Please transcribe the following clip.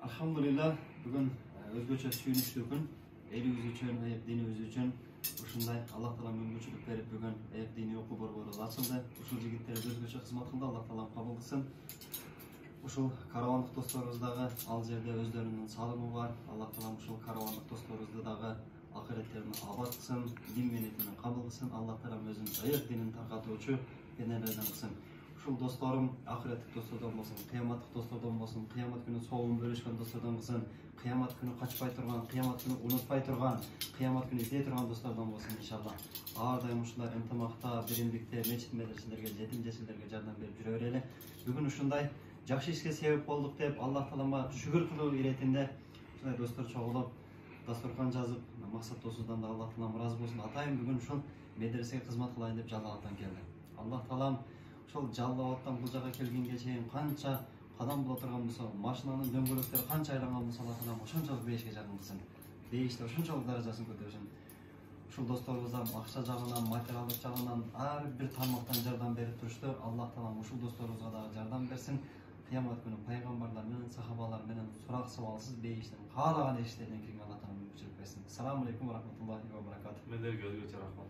Alhamdulillah, bugün özgöçe sүйүнүчтүү күн. Элибиз үчүн, динибиz үчүн ушундай Аллах таала мүмкүнчүлүк берип бүгүн диний окуу борборубуз ачылды. Ушул жигиттерибиз өзгөчө кызмат кылды. Аллах таала кабыл кылсын. Ушул каравандык досторубуз дагы ал жерде өздөрүнүн салымы бар. Аллах таала ушул каравандык досторубузду дагы акыреттерин абад кылсын, дин менен кабыл кылсын. Аллах таала өзүнүн ыйык динин таркатуучу пенделерден кылсын. Ушул досторум акыреттик достордон болсун, кыяматтык достордон болсун, кыямат күнү соогун бөлүшкөн достордон болсун, кыямат күнү качпай турган, кыямат күнү унутпай турган, кыямат күнү издей турган достордон болсун иншалла. Ар дайым ушулар ынтымакта, биримдикте мечит медреселерге, жетим жесирлерге жардам берип жүрө берели. Бүгүн ушундай жакшы ишке себеп болдук деп Аллах таалама шүгүр кылуу иретинде ушундай достор чогулуп, дасторкан жазып, максат досуздан да Аллах таалам ыраазы болсун. Атайын бүгүн ушул медресеге кызмат кылайын деп Жалал абадтан келди. Аллах таалам ошол Жалал абадтан бул жака келгенге чейин канча кадам боло турган болсо, машинанын дөңгөлөктөрү канча айланган болсо, Аллах таалам ошончолук бейишке жакын кылсын. Бейиште ошончолук даражасын көтөрсүн. Ушул досторубуздан акча жагынан, материалдык жагынан ар бир тармактан жардам берип турушту. Аллах таалам ушул досторубузга дагы жардам берсин. Кыямат күнү пайгамбарлар менен, сахабалар менен сурак сабалсыз бейиштен каалаган эшиктеринен кирген Аллах таалам мүмкүнчүлүк берсин. Ассаламу алейкум ва рахматуллахи ва баракатух. Мендерге өзгөчө рахмат.